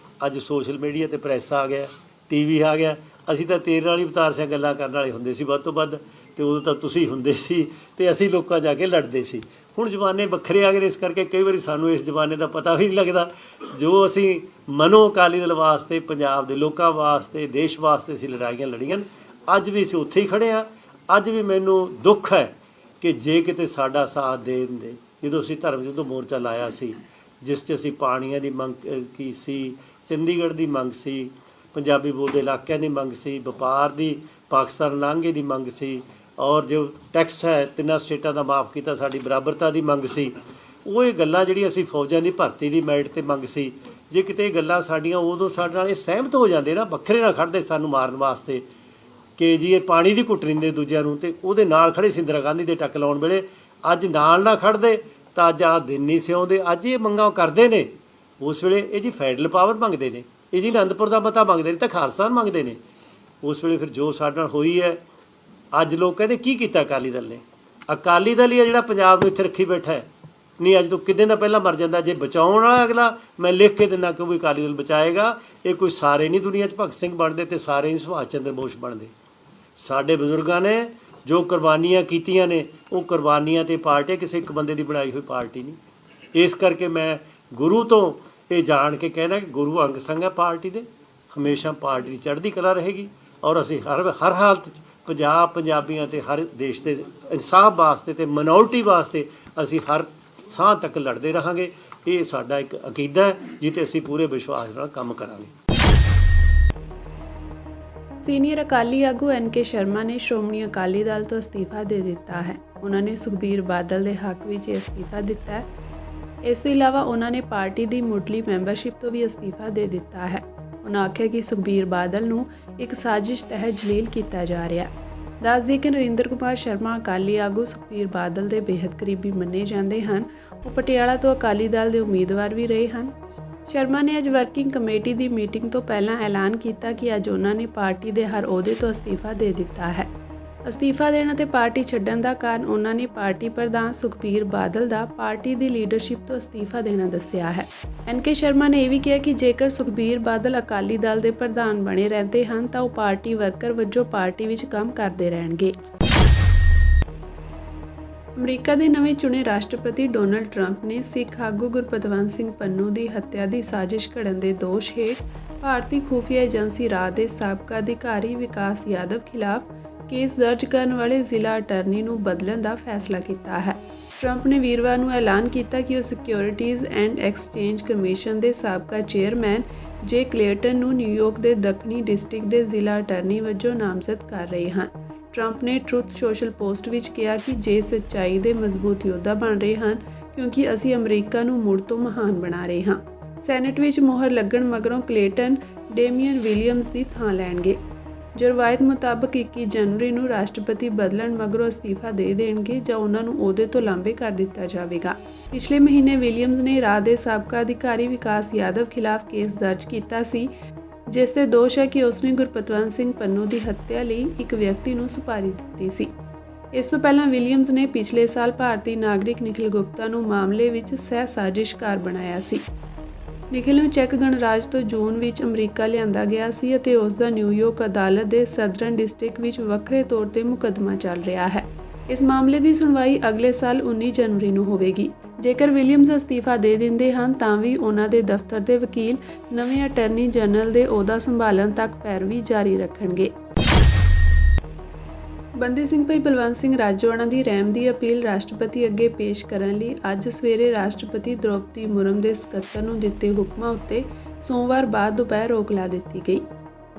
ਅੱਜ ਸੋਸ਼ਲ ਮੀਡੀਆ 'ਤੇ ਪ੍ਰੈਸ ਆ ਗਿਆ, TV ਆ ਗਿਆ। ਅਸੀਂ ਤਾਂ ਤੇਰੇ ਨਾਲ ਹੀ ਅਵਤਾਰ ਸਿੰਘ ਗੱਲਾਂ ਕਰਨ ਵਾਲੇ ਹੁੰਦੇ ਸੀ ਵੱਧ ਤੋਂ ਵੱਧ, ਅਤੇ ਉਦੋਂ ਤਾਂ ਤੁਸੀਂ ਹੁੰਦੇ ਸੀ ਅਤੇ ਅਸੀਂ ਲੋਕਾਂ ਜਾ ਕੇ ਲੜਦੇ ਸੀ। ਹੁਣ ਜ਼ਮਾਨੇ ਵੱਖਰੇ ਆ ਗਏ, ਇਸ ਕਰਕੇ ਕਈ ਵਾਰੀ ਸਾਨੂੰ ਇਸ ਜ਼ਮਾਨੇ ਦਾ ਪਤਾ ਵੀ ਨਹੀਂ ਲੱਗਦਾ। ਜੋ ਅਸੀਂ ਮਨੋ ਅਕਾਲੀ ਦਲ ਵਾਸਤੇ, ਪੰਜਾਬ ਦੇ ਲੋਕਾਂ ਵਾਸਤੇ, ਦੇਸ਼ ਵਾਸਤੇ ਅਸੀਂ ਲੜਾਈਆਂ ਲੜੀਆਂ, ਅੱਜ ਵੀ ਅਸੀਂ ਉੱਥੇ ਹੀ ਖੜ੍ਹੇ ਹਾਂ। ਅੱਜ ਵੀ ਮੈਨੂੰ ਦੁੱਖ ਹੈ ਕਿ ਜੇ ਕਿਤੇ ਸਾਡਾ ਸਾਥ ਦੇ ਦਿੰਦੇ, ਜਦੋਂ ਅਸੀਂ ਧਰਮ ਯੁੱਧ ਮੋਰਚਾ ਲਾਇਆ ਸੀ, ਜਿਸ 'ਚ ਅਸੀਂ ਪਾਣੀਆਂ ਦੀ ਮੰਗ ਕੀ ਸੀ, ਚੰਡੀਗੜ੍ਹ ਦੀ ਮੰਗ ਸੀ, ਪੰਜਾਬੀ ਬੋਲਦੇ ਇਲਾਕਿਆਂ ਦੀ ਮੰਗ ਸੀ, ਵਪਾਰ ਦੀ, ਪਾਕਿਸਤਾਨ ਲਾਂਘੇ ਦੀ ਮੰਗ ਸੀ, ਔਰ ਜੋ ਟੈਕਸ ਹੈ 3 ਸਟੇਟਾਂ ਦਾ ਮਾਫ ਕੀਤਾ, ਸਾਡੀ ਬਰਾਬਰਤਾ ਦੀ ਮੰਗ ਸੀ। ਉਹ ਇਹ ਗੱਲਾਂ ਜਿਹੜੀਆਂ ਅਸੀਂ ਫੌਜਾਂ ਦੀ ਭਰਤੀ ਦੀ ਮੈਰਿਟ 'ਤੇ ਮੰਗ ਸੀ, ਜੇ ਕਿਤੇ ਇਹ ਗੱਲਾਂ ਸਾਡੀਆਂ ਉਦੋਂ ਸਾਡੇ ਨਾਲ ਇਹ ਸਹਿਮਤ ਹੋ ਜਾਂਦੇ ਨਾ, ਵੱਖਰੇ ਨਾ ਖੜ੍ਹਦੇ ਸਾਨੂੰ ਮਾਰਨ ਵਾਸਤੇ ਕਿ ਜੀ ਇਹ ਪਾਣੀ ਦੀ ਘੁੱਟ ਦਿੰਦੇ ਦੂਜਿਆਂ ਨੂੰ, ਅਤੇ ਉਹਦੇ ਨਾਲ ਖੜ੍ਹੇ ਸੀ ਇੰਦਰਾ ਗਾਂਧੀ ਦੇ ਟੱਕ ਲਾਉਣ ਵੇਲੇ, ਅੱਜ ਨਾਲ ਨਾ ਖੜ੍ਹਦੇ ਤਾਂ ਅੱਜ ਆਹ ਦਿਨ ਨਹੀਂ ਸੀ ਆਉਂਦੇ। ਅੱਜ ਇਹ ਮੰਗਾਂ ਕਰਦੇ ਨੇ, ਉਸ ਵੇਲੇ ਇਹ ਜੀ ਫੈਡਰਲ ਪਾਵਰ ਮੰਗਦੇ ਨੇ, ਇਹ ਜੀ ਅਨੰਦਪੁਰ ਦਾ ਮਤਾ ਮੰਗਦੇ ਨੇ, ਤਾਂ ਖਾਲਸਾ ਮੰਗਦੇ ਨੇ। ਉਸ ਵੇਲੇ ਫਿਰ ਜੋ ਸਾਡੇ ਨਾਲ ਹੋਈ ਹੈ, ਅੱਜ ਲੋਕ ਕਹਿੰਦੇ ਕੀ ਕੀਤਾ ਅਕਾਲੀ ਦਲ ਨੇ। ਅਕਾਲੀ ਦਲ ਹੀ ਹੈ ਜਿਹੜਾ ਪੰਜਾਬ ਨੂੰ ਇੱਥੇ ਰੱਖੀ ਬੈਠਾ ਹੈ। ਨਹੀਂ ਅੱਜ ਤੋਂ ਕਿੰਨੇ ਦਾ ਪਹਿਲਾਂ ਮਰ ਜਾਂਦਾ। ਜੇ ਬਚਾਉਣ ਵਾਲਾ ਅਗਲਾ, ਮੈਂ ਲਿਖ ਕੇ ਦਿੰਦਾ ਕਿ ਵੀ ਅਕਾਲੀ ਦਲ ਬਚਾਏਗਾ। ਇਹ ਕੋਈ ਸਾਰੇ ਨਹੀਂ ਦੁਨੀਆ 'ਚ ਭਗਤ ਸਿੰਘ ਬਣਦੇ ਅਤੇ ਸਾਰੇ ਨਹੀਂ ਸੁਭਾਸ਼ ਚੰਦਰ ਬੋਸ ਬਣਦੇ। ਸਾਡੇ ਬਜ਼ੁਰਗਾਂ ਨੇ ਜੋ ਕੁਰਬਾਨੀਆਂ ਕੀਤੀਆਂ ਨੇ, ਉਹ ਕੁਰਬਾਨੀਆਂ ਤੇ ਪਾਰਟੀ ਕਿਸੇ ਇੱਕ ਬੰਦੇ ਦੀ ਬਣਾਈ ਹੋਈ ਪਾਰਟੀ ਨਹੀਂ। ਇਸ ਕਰਕੇ ਮੈਂ ਗੁਰੂ ਤੋਂ ਇਹ ਜਾਣ ਕੇ ਕਹਿਣਾ ਕਿ ਗੁਰੂ ਅੰਗ ਸੰਗ ਹੈ ਪਾਰਟੀ ਦੇ, ਹਮੇਸ਼ਾ ਪਾਰਟੀ ਦੀ ਚੜ੍ਹਦੀ ਕਲਾ ਰਹੇਗੀ। ਔਰ ਅਸੀਂ ਹਰ ਹਾਲਤ 'ਚ ਪੰਜਾਬ, ਪੰਜਾਬੀਆਂ ਅਤੇ ਹਰ ਦੇਸ਼ ਦੇ ਇਨਸਾਫ ਵਾਸਤੇ ਅਤੇ ਮਿਨੋਰਟੀ ਵਾਸਤੇ ਅਸੀਂ ਹਰ ਸਾਹ ਤੱਕ ਲੜਦੇ ਰਹਾਂਗੇ। ਇਹ ਸਾਡਾ ਇੱਕ ਅਕੀਦਾ ਹੈ ਜਿਸ 'ਤੇ ਅਸੀਂ ਪੂਰੇ ਵਿਸ਼ਵਾਸ ਨਾਲ ਕੰਮ ਕਰਾਂਗੇ। ਸੀਨੀਅਰ ਅਕਾਲੀ ਆਗੂ NK ਸ਼ਰਮਾ ਨੇ ਸ਼੍ਰੋਮਣੀ ਅਕਾਲੀ ਦਲ ਤੋਂ ਅਸਤੀਫਾ ਦੇ ਦਿੱਤਾ ਹੈ। ਉਹਨਾਂ ਨੇ ਸੁਖਬੀਰ ਬਾਦਲ ਦੇ ਹੱਕ ਵਿੱਚ ਅਸਤੀਫਾ ਦਿੱਤਾ ਹੈ। ਇਸ ਤੋਂ ਇਲਾਵਾ ਉਹਨਾਂ ਨੇ ਪਾਰਟੀ ਦੀ ਮੁੱਢਲੀ ਮੈਂਬਰਸ਼ਿਪ ਤੋਂ ਵੀ ਅਸਤੀਫਾ ਦੇ ਦਿੱਤਾ ਹੈ। ਉਹਨਾਂ ਆਖਿਆ ਕਿ ਸੁਖਬੀਰ ਬਾਦਲ ਨੂੰ ਇੱਕ ਸਾਜ਼ਿਸ਼ ਤਹਿਤ ਜਲੀਲ ਕੀਤਾ ਜਾ ਰਿਹਾ। ਦੱਸ ਦਈਏ ਕਿ ਨਰਿੰਦਰ ਕੁਮਾਰ ਸ਼ਰਮਾ ਅਕਾਲੀ ਆਗੂ ਸੁਖਬੀਰ ਬਾਦਲ ਦੇ ਬੇਹੱਦ ਕਰੀਬੀ ਮੰਨੇ ਜਾਂਦੇ ਹਨ। ਉਹ ਪਟਿਆਲਾ ਤੋਂ ਅਕਾਲੀ ਦਲ ਦੇ ਉਮੀਦਵਾਰ ਵੀ ਰਹੇ ਹਨ। ਸ਼ਰਮਾ ਨੇ ਅੱਜ ਵਰਕਿੰਗ ਕਮੇਟੀ ਦੀ ਮੀਟਿੰਗ ਤੋਂ ਪਹਿਲਾਂ ਐਲਾਨ ਕੀਤਾ ਕਿ ਅੱਜ ਉਹਨਾਂ ਨੇ ਪਾਰਟੀ ਦੇ ਹਰ ਅਹੁਦੇ ਤੋਂ ਅਸਤੀਫਾ ਦੇ ਦਿੱਤਾ ਹੈ। ਅਸਤੀਫਾ ਦੇਣ ਅਤੇ ਪਾਰਟੀ ਛੱਡਣ ਦਾ ਕਾਰਨ ਉਹਨਾਂ ਨੇ ਪਾਰਟੀ ਪ੍ਰਧਾਨ ਸੁਖਬੀਰ ਬਾਦਲ ਦਾ ਪਾਰਟੀ ਦੀ ਲੀਡਰਸ਼ਿਪ ਤੋਂ ਅਸਤੀਫਾ ਦੇਣਾ ਦੱਸਿਆ ਹੈ। NK ਸ਼ਰਮਾ ਨੇ ਇਹ ਵੀ ਕਿਹਾ ਕਿ ਜੇਕਰ ਸੁਖਬੀਰ ਬਾਦਲ ਅਕਾਲੀ ਦਲ ਦੇ ਪ੍ਰਧਾਨ ਬਣੇ ਰਹਿੰਦੇ ਹਨ ਤਾਂ ਉਹ ਪਾਰਟੀ ਵਰਕਰ ਵਜੋਂ ਪਾਰਟੀ ਵਿੱਚ ਕੰਮ ਕਰਦੇ ਰਹਿਣਗੇ। ਅਮਰੀਕਾ ਦੇ ਨਵੇਂ ਚੁਣੇ ਰਾਸ਼ਟਰਪਤੀ ਡੋਨਲਡ ਟਰੰਪ ਨੇ ਸਿੱਖ ਆਗੂ ਗੁਰਪਤਵੰਤ ਸਿੰਘ ਪੰਨੂ ਦੀ ਹੱਤਿਆ ਦੀ ਸਾਜ਼ਿਸ਼ ਘੜਨ ਦੇ ਦੋਸ਼ ਹੇਠ ਭਾਰਤੀ ਖੁਫੀਆ ਏਜੰਸੀ ਰਾਅ ਦੇ ਸਾਬਕਾ ਅਧਿਕਾਰੀ ਵਿਕਾਸ ਯਾਦਵ ਖਿਲਾਫ ਕੇਸ ਦਰਜ ਕਰਨ ਵਾਲੇ ਜ਼ਿਲ੍ਹਾ ਅਟਾਰਨੀ ਨੂੰ ਬਦਲਣ ਦਾ ਫੈਸਲਾ ਕੀਤਾ ਹੈ। ਟਰੰਪ ਨੇ ਵੀਰਵਾਰ ਨੂੰ ਐਲਾਨ ਕੀਤਾ ਕਿ ਉਹ ਸਿਕਿਉਰਿਟੀਜ਼ ਐਂਡ ਐਕਸਚੇਂਜ ਕਮਿਸ਼ਨ ਦੇ ਸਾਬਕਾ ਚੇਅਰਮੈਨ ਜੇ ਕਲੇਟਨ ਨੂੰ ਨਿਊਯਾਰਕ ਦੇ ਦੱਖਣੀ ਡਿਸਟ੍ਰਿਕਟ ਦੇ ਜ਼ਿਲ੍ਹਾ ਅਟਾਰਨੀ ਵਜੋਂ ਨਾਮਜ਼ਦ ਕਰ ਰਹੇ ਹਨ। ਟਰੰਪ ਨੇ ਟਰੁਥ ਸੋਸ਼ਲ ਪੋਸਟ ਵਿੱਚ ਕਿਹਾ ਕਿ ਜੇ ਸੱਚਾਈ ਦੇ ਮਜ਼ਬੂਤ ਯੋਧਾ ਬਣ ਰਹੇ ਹਨ ਕਿਉਂਕਿ ਅਸੀਂ ਅਮਰੀਕਾ ਨੂੰ ਮੁੜ ਤੋਂ ਮਹਾਨ ਬਣਾ ਰਹੇ ਹਾਂ। ਸੈਨੇਟ ਵਿੱਚ ਮੋਹਰ ਲੱਗਣ ਮਗਰੋਂ ਕਲੇਟਨ ਡੇਮੀਅਨ ਵਿਲੀਅਮਸ ਦੀ ਥਾਂ ਲੈਣਗੇ। ਜੋ ਰਵਾਇਤ ਮੁਤਾਬਕ 21 ਜਨਵਰੀ ਨੂੰ ਰਾਸ਼ਟਰਪਤੀ ਬਦਲਣ ਮਗਰੋਂ ਅਸਤੀਫਾ ਦੇ ਦੇਣਗੇ ਜਾਂ ਉਹਨਾਂ ਨੂੰ ਅਹੁਦੇ ਤੋਂ ਲਾਂਭੇ ਕਰ ਦਿੱਤਾ ਜਾਵੇਗਾ। ਪਿਛਲੇ ਮਹੀਨੇ ਵਿਲੀਅਮਸ ਨੇ ਰਾਅ ਦੇ ਸਾਬਕਾ ਅਧਿਕਾਰੀ ਵਿਕਾਸ ਯਾਦਵ ਖਿਲਾਫ ਕੇਸ ਦਰਜ ਕੀਤਾ ਸੀ ਜਿਸ ਤੇ ਦੋਸ਼ ਹੈ ਕਿ ਉਸਨੇ ਗੁਰਪਤਵੰਤ ਸਿੰਘ ਪੰਨੂ ਦੀ ਹੱਤਿਆ ਲਈ ਇੱਕ ਵਿਅਕਤੀ ਨੂੰ ਸੁਪਾਰੀ ਦਿੱਤੀ ਸੀ। ਇਸ ਤੋਂ ਪਹਿਲਾਂ ਵਿਲੀਅਮਸ ਨੇ ਪਿਛਲੇ ਸਾਲ ਭਾਰਤੀ ਨਾਗਰਿਕ ਨਿਖਿਲ ਗੁਪਤਾ ਨੂੰ ਮਾਮਲੇ ਵਿੱਚ ਸਹਿ ਸਾਜ਼ਿਸ਼ਕਾਰ ਬਣਾਇਆ ਸੀ। ਨਿਖਿਲ ਨੂੰ ਚੈੱਕ ਗਣਰਾਜ ਤੋਂ ਜੂਨ ਵਿੱਚ ਅਮਰੀਕਾ ਲਿਆਂਦਾ ਗਿਆ ਸੀ ਅਤੇ ਉਸ ਦਾ ਨਿਊਯਾਰਕ ਅਦਾਲਤ ਦੇ ਸਦਰਨ ਡਿਸਟ੍ਰਿਕਟ ਵਿੱਚ ਵੱਖਰੇ ਤੌਰ ਤੇ ਮੁਕੱਦਮਾ ਚੱਲ ਰਿਹਾ ਹੈ। ਇਸ ਮਾਮਲੇ ਦੀ ਸੁਣਵਾਈ ਅਗਲੇ ਸਾਲ 19 ਜਨਵਰੀ ਨੂੰ ਹੋਵੇਗੀ। ਜੇਕਰ ਵਿਲੀਅਮਸ ਅਸਤੀਫਾ ਦੇ ਦਿੰਦੇ ਹਨ ਤਾਂ ਵੀ ਉਹਨਾਂ ਦੇ ਦਫ਼ਤਰ ਦੇ ਵਕੀਲ ਨਵੇਂ ਅਟਾਰਨੀ ਜਨਰਲ ਦੇ ਅਹੁਦਾ ਸੰਭਾਲਣ ਤੱਕ ਪੈਰਵੀ ਜਾਰੀ ਰੱਖਣਗੇ। ਬੰਦੀ ਸਿੰਘ ਭਾਈ ਬਲਵੰਤ ਸਿੰਘ ਰਾਜੋਆਣਾ ਦੀ ਰਹਿਮ ਦੀ ਅਪੀਲ ਰਾਸ਼ਟਰਪਤੀ ਅੱਗੇ ਪੇਸ਼ ਕਰਨ ਲਈ ਅੱਜ ਸਵੇਰੇ ਰਾਸ਼ਟਰਪਤੀ ਦ੍ਰੌਪਦੀ ਮੁਰਮੂ ਦੇ ਸਕੱਤਰ ਨੂੰ ਦਿੱਤੇ ਹੁਕਮਾਂ ਉੱਤੇ ਸੋਮਵਾਰ ਬਾਅਦ ਦੁਪਹਿਰ ਰੋਕ ਲਾ ਦਿੱਤੀ ਗਈ।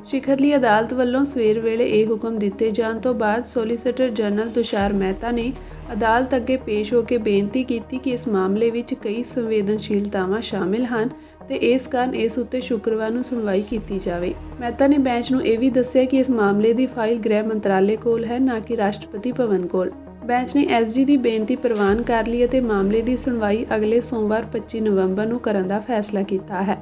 ਸ਼ਿਖਰਲੀ ਅਦਾਲਤ ਵੱਲੋਂ ਸਵੇਰ ਵੇਲੇ ਇਹ ਹੁਕਮ ਦਿੱਤੇ ਜਾਣ ਤੋਂ ਬਾਅਦ ਸੋਲੀਸਿਟਰ ਜਨਰਲ ਤੁਸ਼ਾਰ ਮਹਿਤਾ ਨੇ ਅਦਾਲਤ ਅੱਗੇ ਪੇਸ਼ ਹੋ ਕੇ ਬੇਨਤੀ ਕੀਤੀ ਕਿ ਇਸ ਮਾਮਲੇ ਵਿੱਚ ਕਈ ਸੰਵੇਦਨਸ਼ੀਲਤਾਵਾਂ ਸ਼ਾਮਿਲ ਹਨ ਤੇ ਇਸ ਕਾਰਨ ਇਸ ਉੱਤੇ ਸ਼ੁੱਕਰਵਾਰ ਨੂੰ ਸੁਣਵਾਈ ਕੀਤੀ ਜਾਵੇ। ਮਹਿਤਾ ਨੇ ਬੈਂਚ ਨੂੰ ਇਹ ਵੀ ਦੱਸਿਆ ਕਿ ਇਸ ਮਾਮਲੇ ਦੀ ਫਾਈਲ ਗ੍ਰਹਿ ਮੰਤਰਾਲੇ ਕੋਲ ਹੈ, ਨਾ ਕਿ ਰਾਸ਼ਟਰਪਤੀ ਭਵਨ ਕੋਲ। ਬੈਂਚ ਨੇ ਐਸਜੀ ਦੀ ਬੇਨਤੀ ਪ੍ਰਵਾਨ ਕਰ ਲਈ ਅਤੇ ਮਾਮਲੇ ਦੀ ਸੁਣਵਾਈ ਅਗਲੇ ਸੋਮਵਾਰ 25 ਨਵੰਬਰ ਨੂੰ ਕਰਨ ਦਾ ਫੈਸਲਾ ਕੀਤਾ ਹੈ।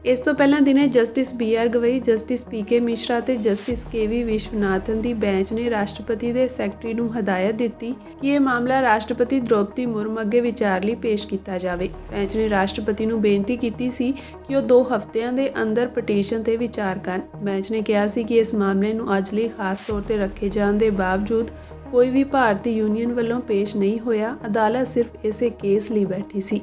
ਇਸ ਤੋਂ ਪਹਿਲਾਂ ਦਿਨੇ justice BR Gavai, justice PK Mishra ਤੇ ਜਸਟਿਸ KV ਵਿਸ਼ਵਨਾਥਨ ਦੀ ਬੈਂਚ ਨੇ ਰਾਸ਼ਟਰਪਤੀ ਦੇ ਸੈਕਟਰੀ ਨੂੰ ਹਦਾਇਤ ਦਿੱਤੀ ਕਿ ਇਹ ਮਾਮਲਾ ਰਾਸ਼ਟਰਪਤੀ ਦ੍ਰੋਪਦੀ ਮੁਰਮੂ ਅੱਗੇ ਵਿਚਾਰ ਲਈ ਪੇਸ਼ ਕੀਤਾ ਜਾਵੇ। ਬੈਂਚ ਨੇ ਰਾਸ਼ਟਰਪਤੀ ਨੂੰ ਬੇਨਤੀ ਕੀਤੀ ਸੀ ਕਿ ਉਹ 2 ਹਫ਼ਤਿਆਂ ਦੇ ਅੰਦਰ ਪਟੀਸ਼ਨ ਤੇ ਵਿਚਾਰ ਕਰਨ। ਬੈਂਚ ਨੇ ਕਿਹਾ ਸੀ ਕਿ ਇਸ ਮਾਮਲੇ ਨੂੰ ਅੱਜ ਲਈ ਖਾਸ ਤੌਰ ਤੇ ਰੱਖੇ ਜਾਣ ਦੇ ਬਾਵਜੂਦ ਕੋਈ ਵੀ ਭਾਰਤੀ ਯੂਨੀਅਨ ਵੱਲੋਂ ਪੇਸ਼ ਨਹੀਂ ਹੋਇਆ। ਅਦਾਲਤ ਸਿਰਫ ਇਸੇ ਕੇਸ ਲਈ ਬੈਠੀ ਸੀ।